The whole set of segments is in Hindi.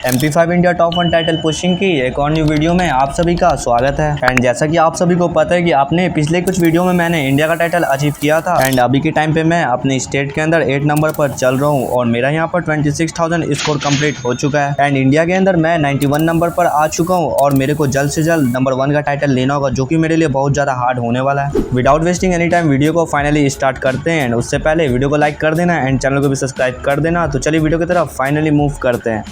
MP5 India top 1 title pushing की एक और न्यू वीडियो में आप सभी का स्वागत है। एंड जैसा कि आप सभी को पता है कि अपने पिछले कुछ वीडियो में मैंने इंडिया का टाइटल अचीव किया था एंड अभी के टाइम पे मैं अपने स्टेट के अंदर 8 नंबर पर चल रहा हूँ और मेरा यहाँ पर 26,000 स्कोर कंप्लीट हो चुका है। एंड इंडिया के अंदर मैं 91 नंबर पर आ चुका हूँ और मेरे को जल्द से जल्द नंबर 1 का टाइटल लेना होगा, जो कि मेरे लिए बहुत ज़्यादा हार्ड होने वाला है। Without wasting any time video को फाइनली स्टार्ट करते हैं। एंड उससे पहले वीडियो को लाइक कर देना एंड चैनल को भी सब्सक्राइब कर देना। तो चलिए वीडियो की तरफ फाइनली मूव करते हैं।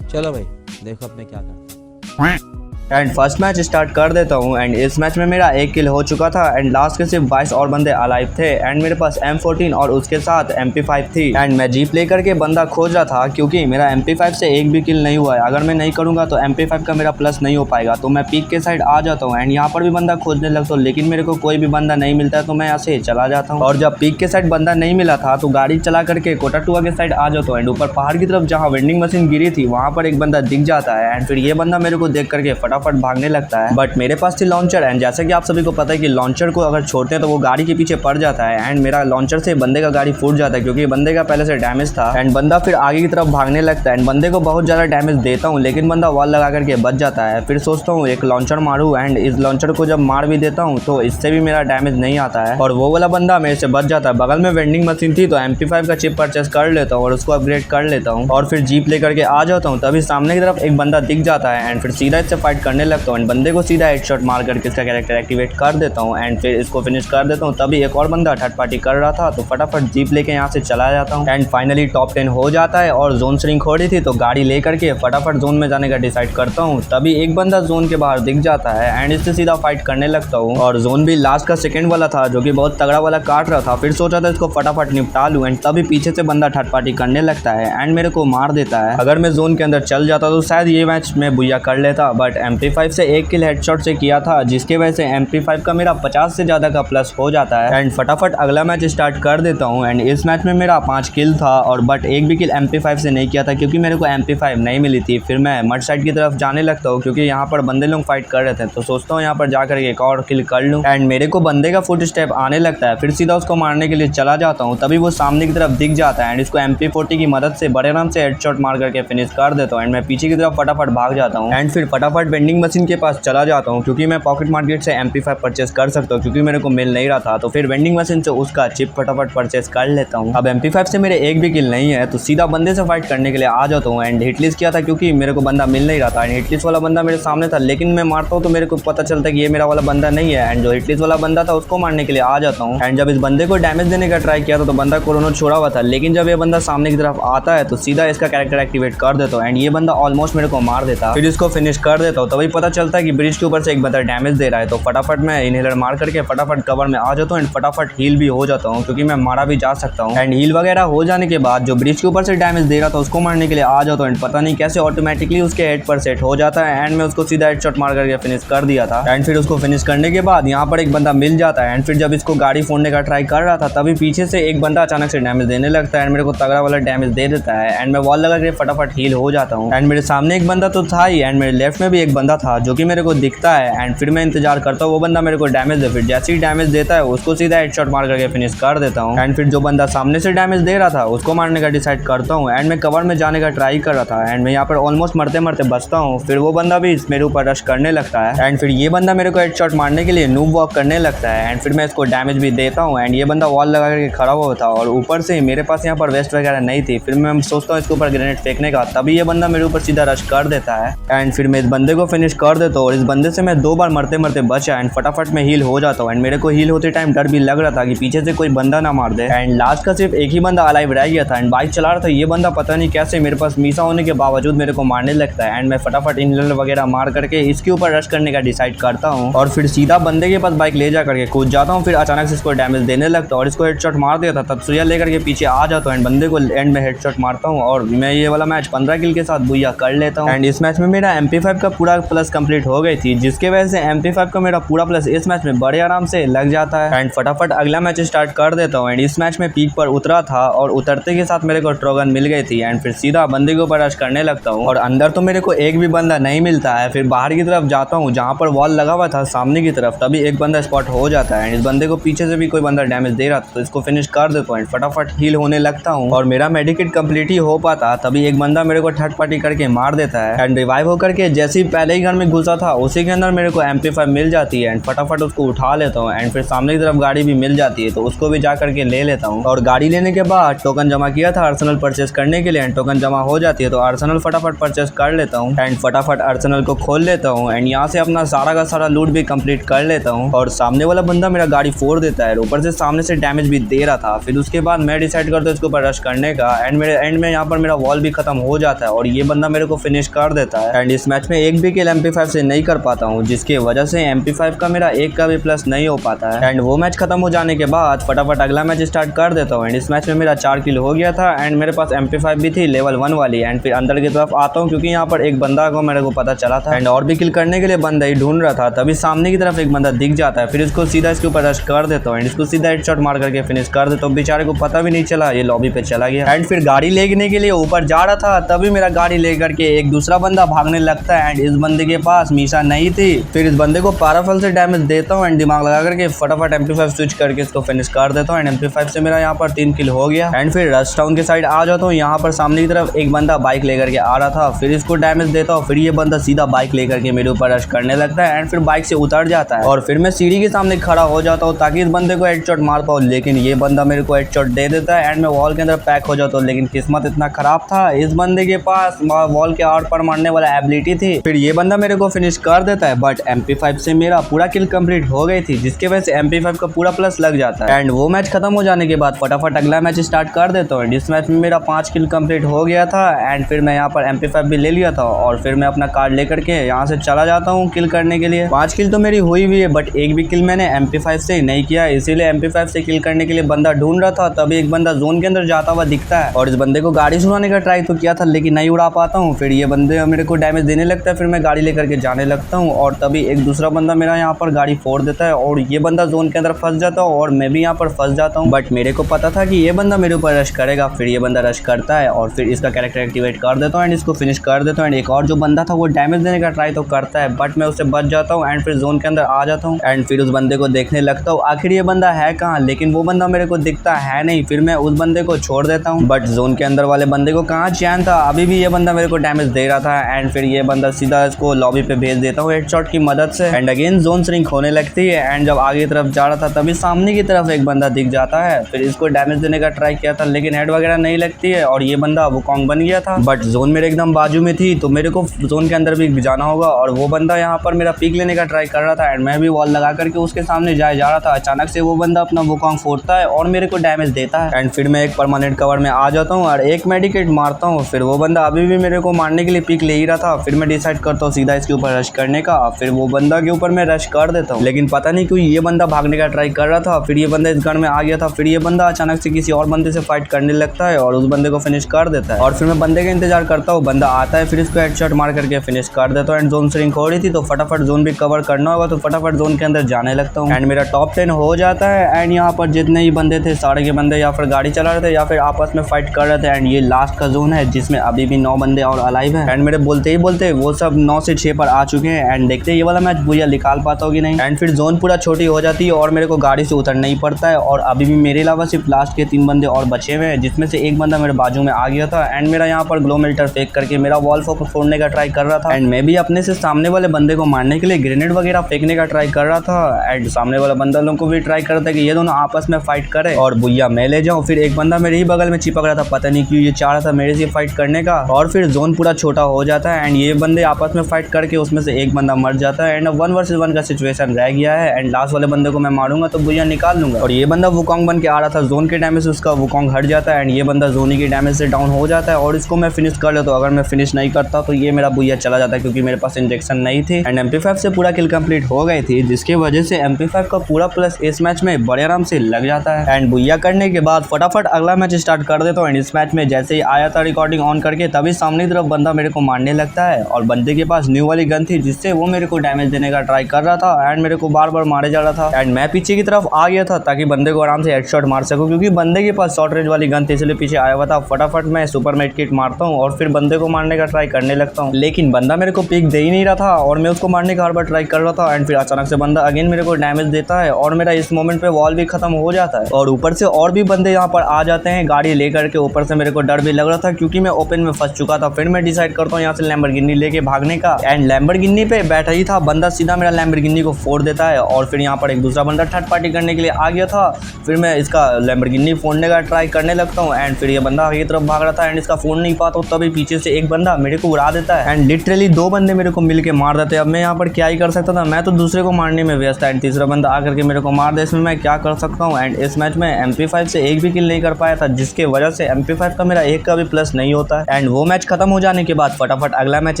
चलो भाई देखो अब मैं क्या करता हूँ। एंड फर्स्ट मैच स्टार्ट कर देता हूँ। एंड इस मैच में मेरा 1 किल हो चुका था एंड लास्ट के सिर्फ 22 और बंदे अलाइव थे एंड मेरे पास M14 और उसके साथ MP5 थी। एंड मैं जीप लेकर के बंदा खोज रहा था क्योंकि मेरा MP5 से एक भी किल नहीं हुआ है। अगर मैं नहीं करूँगा तो MP5 का मेरा प्लस नहीं हो पाएगा। तो मैं पीक के साइड आ जाता हूँ एंड यहाँ पर भी बंदा खोजने लगता हूँ, लेकिन मेरे को कोई भी बंदा नहीं मिलता है तो मैं ऐसे चला जाता हूँ। और जब पीक के साइड बंदा नहीं मिला था तो गाड़ी चला करके कोटाटुआ के साइड आ जाता हूँ एंड ऊपर पहाड़ की तरफ जहाँ वेंडिंग मशीन गिरी थी वहाँ पर एक बंदा दिख जाता है एंड फिर ये बंदा मेरे को देख करके फटाफट भागने लगता है। बट मेरे पास थी लॉन्चर एंड जैसे कि आप सभी को पता है कि लॉन्चर को अगर छोड़ते हैं तो वो गाड़ी के पीछे पड़ जाता है एंड मेरा लॉन्चर से बंदे का गाड़ी फूट जाता है क्योंकि बंदे का पहले से डैमेज था एंड बंदा फिर आगे की तरफ भागने लगता है एंड बंदे को बहुत ज़्यादा डैमेज देता हूँ, लेकिन बंदा वॉल लगा करके बच जाता है। फिर सोचता हूँ एक लॉन्चर मारूँ एंड इस लॉन्चर को जब मार भी देता हूँ तो इससे भी मेरा डैमेज नहीं आता है और वो वाला बंदा मेरे से बच जाता है। बगल में वेंडिंग मशीन थी तो MP5 का चिप परचेस कर लेता हूँ और उसको अपग्रेड कर लेता हूँ और फिर जीप लेकर के आ जाता हूँ। तभी सामने की तरफ एक बंदा दिख जाता है एंड फिर सीधा इससे फाइट करने लगता हूँ एंड बंदे को सीधा हेडशॉट मार करके इसका कैरेक्टर एक्टिवेट कर देता हूँ एंड फिर इसको फिनिश कर देता हूँ। तभी एक और बंदा थर्ड पार्टी कर रहा था तो फटाफट जीप लेके यहाँ से चला जाता हूँ एंड फाइनली टॉप 10 हो जाता है और जोन श्रिंक हो रही थी तो गाड़ी लेकर के फटाफट जोन में जाने का डिसाइड करता हूँ। तभी एक बंदा जोन के बाहर दिख जाता है एंड इससे सीधा फाइट करने लगता हूँ और जोन भी लास्ट का सेकंड वाला था जो कि बहुत तगड़ा वाला काट रहा था। फिर सोचा था इसको फटाफट निपटा लूँ एंड तभी पीछे से बंदा थर्ड पार्टी करने लगता है एंड मेरे को मार देता है। अगर मैं जोन के अंदर चल जाता तो शायद ये मैच मैं बुया कर लेता, बट MP5 से एक किल हेडशॉट से किया था जिसके वजह से MP5 का मेरा 50 से ज़्यादा का प्लस हो जाता है एंड फटाफट अगला मैच स्टार्ट कर देता हूँ। एंड इस मैच में मेरा 5 किल था और बट एक भी किल MP5 से नहीं किया था क्योंकि मेरे को MP5 नहीं मिली थी। फिर मैं मड साइड की तरफ जाने लगता हूँ क्योंकि यहाँ पर बंदे लोग फाइट कर रहे थे तो सोचता हूँ यहाँ पर जाकर एक और किल कर लूँ एंड मेरे को बंदे का फुट स्टेप आने लगता है। फिर सीधा उसको मारने के लिए चला जाता हूँ। तभी वो सामने की तरफ दिख जाता है एंड इसको MP40 की मदद से बड़े आराम से हेडशॉट मार करके फिनिश कर देता हूँ एंड मैं पीछे की तरफ फटाफट भाग जाता हूँ एंड फिर फटाफट वेंडिंग मशीन के पास चला जाता हूँ क्योंकि मैं पॉकेट मार्केट से MP5 परचेस कर सकता हूँ क्योंकि मेरे को मिल नहीं रहा था। तो फिर वेंडिंग मशीन से उसका चिप फटाफट परचेस कर लेता हूँ। अब MP5 से मेरे एक भी किल नहीं है तो सीधा बंदे से फाइट करने के लिए आ जाता हूँ एंड हिटलिस्ट किया था क्योंकि मेरे को बंदा मिल नहीं रहा था एंड हिटलिस्ट वाला बंदा मेरे सामने था, लेकिन मैं मारता हूँ तो मेरे को पता चलता है कि ये मेरा वाला बंदा नहीं है एंड जो हिटलिस्ट वाला बंदा था उसको मारने के लिए आ जाता हूँ एंड जब इस बंदे को डैमेज देने का ट्राई किया था तो बंदा कोरोना छोड़ा हुआ था, लेकिन जब ये बंदा सामने की तरफ आता है तो सीधा इसका कैरेक्टर एक्टिवेट कर देता हूँ एंड ये बंदा ऑलमोस्ट मेरे को मार देता। फिर इसको फिनिश कर देता हूँ। तभी पता चलता है कि ब्रिज के ऊपर से एक बंदा डैमेज दे रहा है तो फटाफट मैं इनहेलर मार करके फटाफट कवर में आ जाता हूँ एंड फटाफट हील भी हो जाता हूँ क्योंकि मैं मारा भी जा सकता हूँ। एंड हील वगैरह हो जाने के बाद जो ब्रिज के ऊपर से डैमेज दे रहा था उसको मारने के लिए आ जाता हूँ एंड पता नहीं कैसे ऑटोमेटिकली उसके हेड पर सेट हो जाता है एंड मैं उसको सीधा हेडशॉट मार करके फिनिश कर दिया था। एंड फिर उसको फिनिश करने के बाद यहाँ पर एक बंदा मिल जाता है एंड फिर जब इसको गाड़ी फोड़ने का ट्राई कर रहा था तभी पीछे से एक बंदा अचानक से डैमेज देने लगता है एंड मेरे को तगड़ा वाला डैमेज दे देता है एंड मैं वॉल लगा के फटाफट हील हो जाता हूँ। एंड मेरे सामने एक बंदा तो था ही एंड मेरे लेफ्ट में भी एक बंदा था जो कि मेरे को दिखता है एंड फिर मैं इंतजार करता हूँ वो बंदा मेरे को डैमेज दे। फिर जैसे ही डैमेज देता है उसको सीधा हेडशॉट मार करके फिनिश कर देता हूँ एंड फिर जो बंदा सामने से डैमेज दे रहा था उसको मारने का डिसाइड करता हूँ एंड मैं कवर में जाने का ट्राई कर रहा था एंड मैं यहाँ पर ऑलमोस्ट मरते मरते बचता हूँ। फिर वो बंदा भी मेरे ऊपर रश करने लगता है एंड फिर ये बंदा मेरे को हेडशॉट मारने के लिए नूब वॉक करने लगता है एंड फिर मैं इसको डैमेज भी देता हूँ एंड ये बंदा वॉल लगा करके खड़ा हुआ था और ऊपर से मेरे पास यहाँ पर वेस्ट वगैरह नहीं थी। फिर मैं सोचता हूँ इसके ऊपर ग्रेनेड फेंकने का, तभी ये बंदा मेरे ऊपर सीधा रश कर देता है एंड फिर मैं इस बंदे को फिनिश कर देता हूँ और इस बंदे से मैं 2 बार मरते मरते बचा एंड फटाफट में हील हो जाता हूँ एंड मेरे को हील होते टाइम डर भी लग रहा था कि पीछे से कोई बंदा ना मार दे एंड लास्ट का सिर्फ एक ही बंदा अलाइव रह गया था एंड बाइक चला रहा था ये बंदा पता नहीं कैसे मेरे पास मीसा होने के बावजूद मेरे को मारने लगता है एंड मैं फटाफट इनहेलर वगैरह मार करके इसके ऊपर रश करने का डिसाइड करता हूँ और फिर सीधा बंदे के पास बाइक ले जा करके कूद जाता हूँ। फिर अचानक से इसको डैमेज देने लगता है और इसको हेडशॉट मार दिया था। तब सुइया लेकर के पीछे आ जाता हूँ एंड बंदे को एंड में हेडशॉट मारता हूँ और मैं ये वाला मैच 15 किल के साथ बुया कर लेता हूँ एंड इस मैच में मेरा MP5 का पूरा प्लस कंप्लीट हो गई थी, जिसके वजह से MP5 का मेरा पूरा प्लस इस मैच में बड़े आराम से लग जाता है। एंड फटाफट अगला मैच स्टार्ट कर देता हूँ। एंड इस मैच में पीक पर उतरा था और उतरते के साथ मेरे को ट्रोगन मिल गई थी। एंड फिर सीधा बंदे के ऊपर रश करने लगता हूँ और अंदर तो मेरे को एक भी बंदा नहीं मिलता है। फिर बाहर की तरफ जाता हूँ जहाँ पर वॉल लगा हुआ था सामने की तरफ, तभी एक बंदा स्पॉट हो जाता है। एंड इस बंदे को पीछे से भी कोई बंदा डैमेज दे रहा था, तो इसको फिनिश कर देता हूँ। फटाफट हील होने लगता हूँ और मेरा मेडिकेट कंप्लीट ही हो पाता, तभी एक बंदा मेरे को थर्ड पार्टी करके मार देता है। एंड रिवाइव होकर के जैसे ही पहले ही घर में घुसा था उसी के अंदर मेरे को MP5 मिल जाती है। एंड फटाफट उसको उठा लेता हूँ। एंड फिर सामने की तरफ गाड़ी भी मिल जाती है, तो उसको भी जा करके ले लेता हूँ। और गाड़ी लेने के बाद टोकन जमा किया था आर्सेनल परचेस करने के लिए, एंड टोकन जमा हो जाती है तो आर्सेनल फटाफट परचेस कर लेता हूँ। एंड फटाफट आर्सेनल को खोल लेता हूँ एंड यहाँ से अपना सारा का सारा लूट भी कंप्लीट कर लेता हूँ। और सामने वाला बंदा मेरा गाड़ी फोड़ देता है, ऊपर से सामने से डैमेज भी दे रहा था। फिर उसके बाद मैं डिसाइड करता हूँ इसके ऊपर रश करने का। एंड मेरे एंड में यहाँ पर मेरा वॉल भी खत्म हो जाता है और ये बंदा मेरे को फिनिश कर देता है। एंड इस मैच में एक भी किल MP5 से नहीं कर पाता हूँ, जिसकी वजह से MP5 का मेरा एक का भी प्लस नहीं हो पाता है। एंड वो मैच खत्म हो जाने के बाद फटाफट अगला मैच स्टार्ट कर देता हूँ। एंड इस मैच में मेरा 4 किल हो गया था एंड मेरे पास MP5 भी थी लेवल 1 वाली। एंड फिर अंदर की तरफ आता हूँ क्योंकि यहाँ पर एक बंदा को मेरे को पता चला था एंड और भी किल करने के लिए बंदा ही ढूंढ रहा था, तभी सामने की तरफ एक बंदा दिख जाता है। फिर इसको सीधा इसके ऊपर रश कर देता हूँ एंड इसको सीधा हेडशॉट मार करके फिनिश कर देता हूँ। बेचारे को पता भी नहीं चला, ये लॉबी पे चला गया। एंड फिर गाड़ी लेने के लिए ऊपर जा रहा था, तभी मेरा गाड़ी लेकर के एक दूसरा बंदा भागने लगता है। एंड इस बंदे के पास मीशा नहीं थी। फिर इस बंदे को पाराफल से डैमेज देता हूँ एंड दिमाग लगा करके फटाफट MP5 स्विच करके इसको फिनिश कर देता हूँ। एंड MP5 से मेरा यहाँ पर 3 किल हो गया। एंड फिर रश टाउन के साइड आ जाता हूँ। यहाँ पर सामने की तरफ एक बंदा बाइक लेकर के आ रहा था, फिर इसको डैमेज देता हूँ। फिर ये बंदा सीधा बाइक लेकर के मेरे ऊपर रश करने लगता है एंड फिर बाइक से उतर जाता है और फिर मैं सीढ़ी के सामने खड़ा हो जाता हूँ ताकि इस बंदे को हेडशॉट मार पाऊँ, लेकिन ये बंदा मेरे को हेडशॉट दे देता है एंड मैं वॉल के अंदर पैक हो जाता हूँ। लेकिन किस्मत इतना खराब था, इस बंदे के पास वॉल के आर पर मारने वाला एबिलिटी थी। फिर ये बंदा मेरे को फिनिश कर देता है, बट MP5 से मेरा पूरा किल कंप्लीट हो गई थी, जिसके वजह से MP5 का पूरा प्लस लग जाता है। एंड वो मैच खत्म हो जाने के बाद फटाफट अगला मैच स्टार्ट कर देता हूँ। इस मैच में मेरा 5 किल कंप्लीट हो गया था एंड फिर मैं यहाँ पर MP5 भी ले लिया था और फिर मैं अपना कार्ड लेकर के यहाँ से चला जाता हूँ किल करने के लिए। 5 किल तो मेरी हुई हुई है, बट एक भी किल मैंने MP5 से नहीं किया, इसीलिए MP5 से किल करने के लिए बंदा ढूंढ रहा था। तभी एक बंदा जोन के अंदर जाता हुआ दिखता है और इस बंदे को गाड़ी सुनाने का ट्राई तो किया था लेकिन नहीं उड़ा पाता हूँ। फिर ये बंदे मेरे को डैमेज देने लगता है, फिर मैं गाड़ी लेकर के जाने लगता हूँ और तभी एक दूसरा बंदा मेरा यहाँ पर गाड़ी फोड़ देता है और ये बंदा जोन के अंदर फंस जाता है और मैं भी यहाँ पर फंस जाता हूँ। बट मेरे को पता था कि ये बंदा मेरे ऊपर रश करेगा। फिर ये बंदा रश करता है और फिर इसका कैरेक्टर एक्टिवेट कर देता हूँ एंड इसको फिनिश कर देता हूँ। एंड एक और जो बंदा था वो डैमेज देने का ट्राई तो करता है, बट मैं उससे बच जाता हूँ एंड फिर जोन के अंदर आ जाता हूँ एंड फिर उस बंदे को देखने लगता हूँ आखिर ये बंदा है कहाँ, लेकिन वो बंदा मेरे को दिखता है नहीं। फिर मैं उस बंदे को छोड़ देता हूँ, बट जोन के अंदर वाले बंदे को कहाँ चैन था, अभी भी ये बंदा मेरे को डैमेज दे रहा था। एंड फिर ये बंदा सीधा इसको लॉबी पे भेज देता हूँ हेडशॉट की मदद से एंड अगेन जोन श्रिंक होने लगती है। एंड जब आगे की तरफ जा रहा था तभी सामने की तरफ एक बंदा दिख जाता है, फिर इसको डैमेज देने का ट्राई किया था लेकिन हेड वगैरह नहीं लगती है और ये बंदा वुकोंग बन गया था। बट जोन मेरे एकदम बाजू में थी तो मेरे को जोन के अंदर भी जाना होगा और वो बंदा यहाँ पर मेरा पीक लेने का ट्राई कर रहा था एंड मैं भी वॉल लगा करके उसके सामने जा रहा था। अचानक से वो बंदा अपना वुकोंग फोड़ता है और मेरे को डैमेज देता है एंड फिर मैं एक परमानेंट कवर में आ जाता हूँ और एक मेडिकेट मारता हूँ। फिर वो बंदा अभी भी मेरे को मारने के लिए पीक ले ही रहा था। फिर मैं डिसाइड करता हूँ सीधा इसके ऊपर रश करने का, फिर वो बंदा के ऊपर मैं रश कर देता हूँ लेकिन पता नहीं क्यों ये बंदा भागने का ट्राई कर रहा था। फिर ये बंदा इस गन में आ गया था, फिर ये बंदा अचानक से किसी और बंदे से फाइट करने लगता है और उस बंदे को फिनिश कर देता है और फिर मैं बंदे का इंतजार करता हूँ। बंदा आता है, फिर इसको हेडशॉट मार करके फिनिश कर देता हूँ एंड जोन श्रिंक हो रही थी तो फटाफट जोन भी कवर करना होगा तो फटाफट जोन के अंदर जाने लगता हूँ एंड मेरा टॉप 10 हो जाता है। एंड यहाँ पर जितने ही बंदे थे सारे के बंदे या फिर गाड़ी चला रहे थे या फिर आपस में फाइट कर रहे थे एंड ये लास्ट का जोन है जिसमें अभी भी 9 बंदे और अलाइव है एंड मेरे बोलते ही बोलते वो सब 9 से 6 पर आ चुके हैं एंड देखते ये वाला मैच भैया निकाल पाता होगी नहीं। एंड फिर जोन पूरा छोटी हो जाती है और मेरे को गाड़ी से उतरना ही पड़ता है और अभी भी मेरे अलावा सिर्फ लास्ट के 3 बंदे और बचे हुए हैं, जिसमें से एक बंदा मेरे बाजू में आ गया था एंड मेरा यहाँ पर ग्लो मेल्टर फेंक करके मेरा वॉल फोड़ने का ट्राई कर रहा था एंड मैं भी अपने से सामने वाले बंदे को मारने के लिए ग्रेनेड वगैरह फेंकने का ट्राई कर रहा था एंड सामने वाला बंदा लोगों को भी ट्राई कर रहा था कि ये दोनों आपस में फाइट करे और भैया मैं ले जाऊं। फिर एक बंदा मेरे ही बगल में चिपक रहा था, पता नहीं क्यों ये चाह रहा था मेरे से फाइट करने का और फिर जोन पूरा छोटा हो जाता है एंड ये बंदे आपस में फाइट करके उसमें से एक बंदा मर जाता है एंड 1 वर्सेस 1 का सिचुएशन रह गया है एंड लास्ट वाले बंदे को मैं मारूंगा तो भैया निकाल लूंगा। और ये बंदा वुकोंग बन के आ रहा था, जोन के डैमेज से उसका वुकोंग हट जाता है एंड ये बंदा जोनी के डैमेज से डाउन हो जाता है और इसको मैं फिनिश कर लेता हूँ। अगर मैं फिनिश नहीं करता तो ये मेरा भैया चला जाता है क्योंकि मेरे पास इंजेक्शन नहीं थी एंड MP5 से पूरा किल कंप्लीट हो गई थी, जिसकी वजह से MP5 का पूरा प्लस इस मैच में बड़े आराम से लग जाता है एंड भैया करने के बाद फटाफट अगला मैच स्टार्ट कर देता हूँ। एंड इस मैच में जैसे ही आया था रिकॉर्डिंग ऑन करके तभी सामने की तरफ बंदा मेरे को मारने लगता है और बंदे के पास न्यू वाली गन थी जिससे वो मेरे को डैमेज देने का ट्राई कर रहा था एंड मेरे को बार बार मारे जा रहा था एंड मैं पीछे की तरफ आ गया था ताकि बंदे को आराम से हेडशॉट मार सकूं, क्योंकि बंदे के पास शॉर्ट रेंज वाली गन थी इसलिए पीछे आया हुआ था। फटाफट मैं सुपर मेड किट मारता हूँ और फिर बंदे को मारने का ट्राई करने लगता हूँ, लेकिन बंदा मेरे को पिक दे ही नहीं रहा था और मैं उसको मारने का हर बार ट्राई कर रहा था एंड फिर अचानक से बंदा अगेन मेरे को डैमेज देता है और मेरा इस मोमेंट पे वॉल भी खत्म हो जाता है और ऊपर से और भी बंदे यहाँ पर आ जाते हैं गाड़ी लेकर के। ऊपर से मेरे को डर भी लग रहा था क्योंकि मैं ओपन में फंस चुका था। फिर मैं डिसाइड करता हूँ यहाँ से लैम्बोर्गिनी लेके भागने का एंड लैम्बोर्गिनी पे बैठा ही था बंदा सीधा मेरा लैम्बोर्गिनी को फोड़ देता है और फिर यहाँ पर एक दूसरा बंदा थर्ड पार्टी करने के लिए आ गया था। फिर मैं इसका लैम्बोर्गिनी फोड़ने का ट्राई करने लगता हूँ एंड फिर ये बंदा आगे की तरफ भाग रहा था एंड इसका फोड़ नहीं पाता हूँ, तभी पीछे से एक बंदा मेरे को उड़ा देता है एंड लिटरली दो बंदे मेरे को मिल के मार देते हैं। अब मैं यहाँ पर क्या ही कर सकता था, मैं तो दूसरे को मारने में व्यस्त था एंड तीसरा बंदा आकर के मेरे को मार दे, इसमें मैं क्या कर सकता हूँ। एंड इस मैच में MP5 से एक भी किल नहीं कर पाया था जिसके वजह से MP5 का मेरा एक का भी प्लस नहीं होता है एंड वो मैच खत्म हो जाने के बाद फटाफट अगला मैच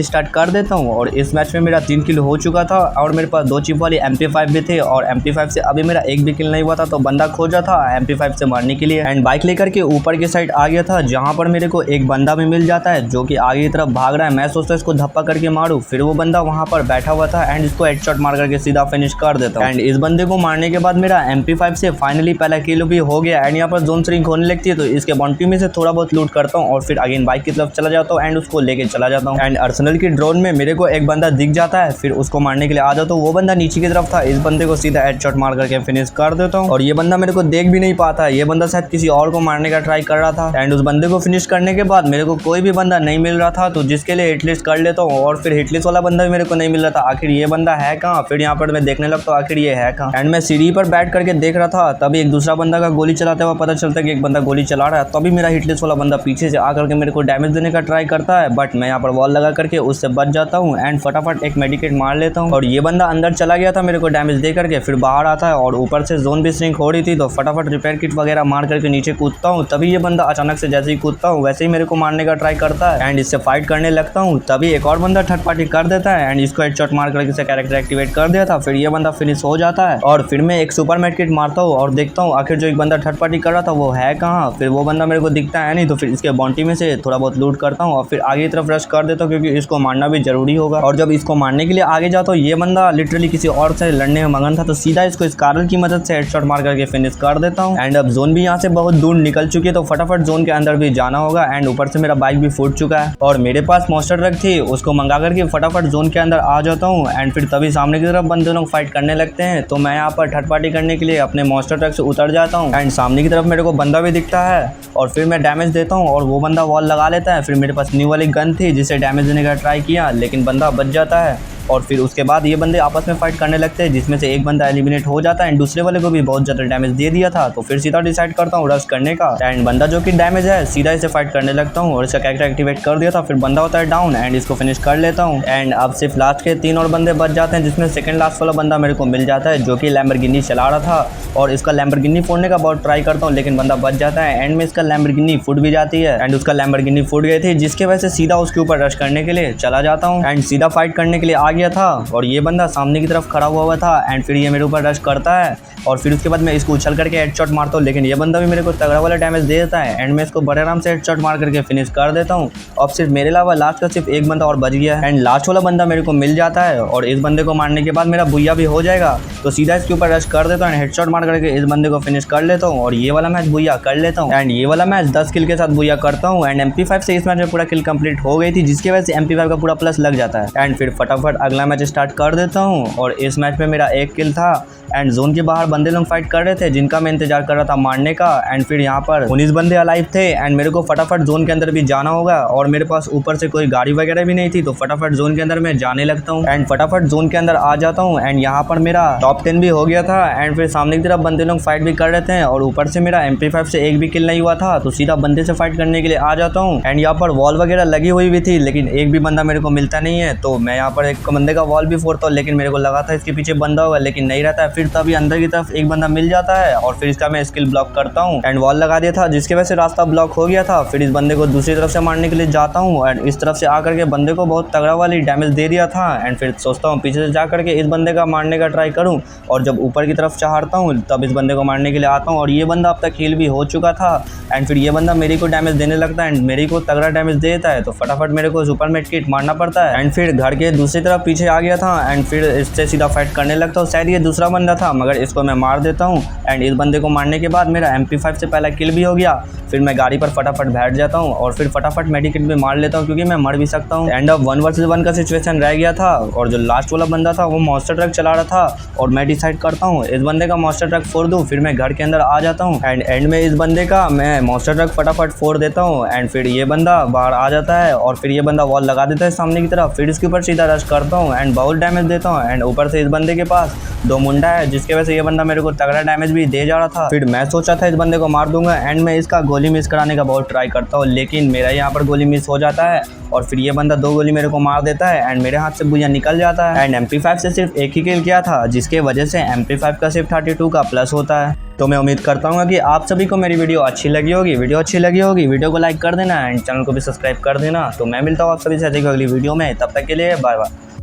स्टार्ट कर देता हूँ और इस मैच में मेरा 3 किल हो चुका था और मेरे पास 2 चिप वाली MP5 भी थे और MP5 से अभी मेरा एक भी किल नहीं हुआ था, तो बंदा खोजा था MP5 से मारने के लिए एंड बाइक लेकर के ऊपर की साइड आ गया था जहाँ पर मेरे को एक बंदा भी मिल जाता है जो कि आगे की तरफ भाग रहा है। मैं सोचता इसको धप्पा करके मारूं, फिर वो बंदा वहाँ पर बैठा हुआ था एंड इसको हेडशॉट मार करके सीधा फिनिश कर देता हूँ एंड इस बंदे को मारने के बाद मेरा MP5 से फाइनली पहला किल भी हो गया एंड यहाँ पर जोन श्रिंक होने लगती है, तो इसके बाउंड्री में से थोड़ा बहुत लूट करता हूँ और फिर अगेन बाइक की तरफ चला जाता हूँ एंड उसको लेके चला जाता हूँ एंड अर्सेनल की ड्रोन में मेरे को एक बंदा दिख जाता है। फिर उसको मारने के लिए आ जाता हूँ, वो बंदा नीचे की तरफ था, इस बंदे को सीधा हेडशॉट मार करके फिनिश कर देता हूँ और ये बंदा मेरे को देख भी नहीं पाता, ये बंदा शायद किसी और को मारने का ट्राई कर रहा था एंड उस बंदे को फिनिश करने के बाद मेरे को कोई भी बंदा नहीं मिल रहा था, तो जिसके लिए हिटलिस्ट कर लेता हूँ और फिर हिटलिस्ट वाला बंदा भी मेरे को नहीं मिल रहा था। आखिर ये बंदा है कहाँ? फिर यहाँ पर मैं देखने लगता हूँ आखिर ये है कहाँ एंड मैं सीढ़ी पर बैठ करके देख रहा था, तभी एक दूसरा बंदा का गोली चलाते हुआ पता चलता है कि एक बंदा गोली चला रहा है। तभी मेरा हिटलिस्ट वाला बंदा पीछे से आकर के मेरे को डैमेज देने का ट्राई करता है, बट मैं यहाँ पर वॉल लगा करके उससे बच जाता हूँ एंड फटाफट एक मेडिकेट मार लेता हूँ और ये बंदा अंदर चला गया था मेरे को डैमेज दे करके, फिर बाहर आता है और ऊपर से जोन भी श्रिंक हो रही थी, तो फटाफट रिपेयर किट वगैरह मार करके नीचे कूदता हूँ। तभी ये बंदा अचानक से जैसे ही कूदता हूँ वैसे ही मेरे को मारने का ट्राई करता है एंड इससे फाइट करने लगता हूँ। तभी एक और बंदा थर्ड पार्टी कर देता है एंड इसको हेडशॉट मार करके इसे कैरेक्टर एक्टिवेट कर दिया था। फिर ये बंदा फिनिश हो जाता है और फिर मैं एक सुपर मेड किट मारता हूँ और देखता हूँ आखिर जो एक बंदा थर्ड पार्टी कर रहा था वो है कहाँ। फिर वो बंदा मेरे को दिखता है नहीं, तो फिर इसके बाउंड्री में से थोड़ा बहुत लूट करता हूँ और फिर आगे की तरफ रश कर देता हूँ क्योंकि इसको मारना भी जरूरी होगा। और जब इसको मारने के लिए आगे जाता हूँ ये बंदा लिटरली किसी और से लड़ने में मगन था, तो सीधा इसको स्कारल की मदद से हेडशॉट मार करके फिनिश कर देता हूँ एंड अब जोन भी यहाँ से बहुत दूर निकल चुकी है, तो फटाफट जोन के अंदर भी जाना होगा एंड ऊपर से मेरा बाइक भी फूट चुका है और मेरे पास मॉन्स्टर ट्रक थी, उसको मंगा करके फटाफट जोन के अंदर आ जाता हूँ एंड फिर तभी सामने की तरफ बंदे लोग फाइट करने लगते हैं, तो मैं यहाँ पर थर्ड पार्टी करने के लिए अपने मॉन्स्टर ट्रक से उतर जाता हूँ एंड सामने की तरफ मेरे को बंदा भी दिखता है और फिर मैं डैमेज देता हूँ और वो बंदा वॉल लगा लेता है। फिर मेरे पास न्यू वाली गन थी जिसे डैमेज देने का ट्राई किया लेकिन बंदा बच जाता है और फिर उसके बाद ये बंदे आपस में फाइट करने लगते हैं जिसमें से एक बंदा एलिमिनेट हो जाता है एंड दूसरे वाले को भी बहुत ज़्यादा डैमेज दे दिया था, तो फिर सीधा डिसाइड करता हूँ रश करने का एंड बंदा जो कि डैमेज है सीधा इसे फाइट करने लगता हूँ और इसका कैरेक्टर एक्टिवेट कर दिया था। फिर बंदा होता है डाउन एंड इसको फिनिश कर लेता हूँ एंड अब सिर्फ लास्ट के 3 और बंदे बच जाते हैं जिसमें सेकंड लास्ट वाला बंदा मेरे को मिल जाता है जो कि लैम्बोर्गिनी चला रहा था और इसका लैम्बोर्गिनी फोड़ने का बहुत ट्राई करता हूँ लेकिन बंदा बच जाता है। एंड में इसका लैम्बोर्गिनी फूट भी जाती है एंड उसका लैम्बोर्गिनी फूट गई थी जिसकी वजह से सीधा उसके ऊपर रश करने के लिए चला जाता हूँ एंड सीधा फाइट करने के लिए आ गया था और ये बंदा सामने की तरफ खड़ा हुआ था एंड फिर ये मेरे ऊपर रश करता है और फिर उसके बाद मैं इसको उछल करके हेडशॉट मारता हूँ लेकिन ये बंदा भी मेरे को तगड़ा वाला डैमेज दे देता है एंड मैं इसको बड़े आराम से हेडशॉट मार करके फिनिश कर देता हूँ। अब सिर्फ मेरे अलावा लास्ट का सिर्फ एक बंदा और बच गया है एंड लास्ट वाला बंदा मेरे को मिल जाता है और इस बंदे को मारने के बाद मेरा बुया भी हो जाएगा, तो सीधा इसके ऊपर रश कर देता हूँ एंड हेडशॉट मार करके इस बंदे को फिनिश कर लेता हूँ और ये वाला मैच बुया कर लेता हूँ एंड ये वाला मैच 10 किल के साथ बुया करता हूँ एंड MP5 से इस मैच में पूरा किल कंप्लीट हो गई थी जिसकी वजह से MP5 का पूरा प्लस लग जाता है एंड फिर फटाफट अगला मैच स्टार्ट कर देता हूँ और इस मैच में मेरा 1 किल था एंड जोन के बाहर बंदे लोग फाइट कर रहे थे जिनका मैं इंतजार कर रहा था मारने का एंड फिर यहाँ पर 19 बंदे अलाइव थे एंड मेरे को फटाफट जोन के अंदर भी जाना होगा और मेरे पास ऊपर से कोई गाड़ी वगैरह भी नहीं थी, तो फटाफट जोन के अंदर मैं जाने लगता हूँ एंड फटाफट जोन के अंदर आ जाता हूँ एंड यहाँ पर मेरा टॉप 10 भी हो गया था एंड फिर सामने की तरफ बंदे लोग फाइट भी कर रहे थे और ऊपर से मेरा MP5 से एक भी किल नहीं हुआ था, तो सीधा बंदे से फाइट करने के लिए आ जाता हूँ एंड यहाँ पर वॉल वगैरह लगी हुई भी थी लेकिन एक भी बंदा मेरे को मिलता नहीं है, तो मैं यहाँ पर एक बंदे का वॉल भी फोड़ता हूँ, लेकिन मेरे को लगा था इसके पीछे बंदा होगा, लेकिन नहीं रहता है। फिर तभी अंदर की तरफ एक बंदा मिल जाता है और फिर इसका मैं स्किल ब्लॉक करता हूँ एंड वॉल लगा दिया था, जिसकी वजह से रास्ता ब्लॉक हो गया था। फिर इस बंदे को दूसरी तरफ से मारने के लिए जाता हूँ एंड इस तरफ से आकर के बंदे को बहुत तगड़ा वाली डैमेज दे दिया था एंड फिर सोचता हूँ पीछे से जा करके इस बंदे का मारने का ट्राई करूँ, और जब ऊपर की तरफ चढ़ता हूँ तब इस बंदे को मारने के लिए आता हूँ और ये बंदा अब तक हील भी हो चुका था एंड फिर ये बंदा मेरे को डैमेज देने लगता है एंड मेरे को तगड़ा डैमेज देता है। तो फटाफट मेरे को सुपर मेड किट मारना पड़ता है एंड फिर घर के दूसरी तरफ पीछे आ गया था एंड फिर इससे सीधा फाइट करने लगता हूँ। शायद ये दूसरा बंदा था, मगर इसको मैं मार देता हूँ एंड इस बंदे को मारने के बाद मेरा MP5 से पहला किल भी हो गया। फिर मैं गाड़ी पर फटाफट बैठ जाता हूँ और फिर फटाफट मेडिकेट भी मार लेता हूँ, क्योंकि मैं मर भी सकता हूँ। एंड अब 1 वर्सेस 1 का सिचुएशन रह गया था और जो लास्ट वाला बंदा था वो मॉन्स्टर ट्रक चला रहा था और मैं डिसाइड करता हूँ इस बंदे का मॉन्स्टर ट्रक फोड़ दूँ। फिर मैं घर के अंदर आ जाता हूँ एंड एंड में इस बंदे का मैं मॉन्स्टर ट्रक फटाफट फोड़ देता हूँ एंड फिर ये बंदा बाहर आ जाता है और फिर ये बंदा वॉल लगा देता है सामने की तरफ। फिर इसके ऊपर सीधा रश करता हूँ एंड बहुत डैमेज देता हूँ एंड ऊपर से इस बंदे के पास 2 मुंडा है, जिसकी वजह से ये बंदा मेरे को तगड़ा डैमेज भी दे जा रहा था। फिर मैं सोचा था इस बंदे को मार दूंगा एंड मैं इसका गोली मिस कराने का बहुत ट्राई करता हूँ, लेकिन मेरा यहाँ पर गोली मिस हो जाता है और फिर ये बंदा 2 गोली मेरे को मार देता है एंड मेरे हाथ से बुया निकल जाता है एंड MP5 से सिर्फ एक ही किल किया था, जिसके वजह से MP5 का सिर्फ 32 का प्लस होता है। तो मैं उम्मीद करता हूँ कि आप सभी को मेरी वीडियो अच्छी लगी होगी। वीडियो को लाइक कर देना एंड चैनल को भी सब्सक्राइब कर देना। तो मैं मिलता हूँ आप सभी से अगली वीडियो में, तब तक के लिए बाय बाय।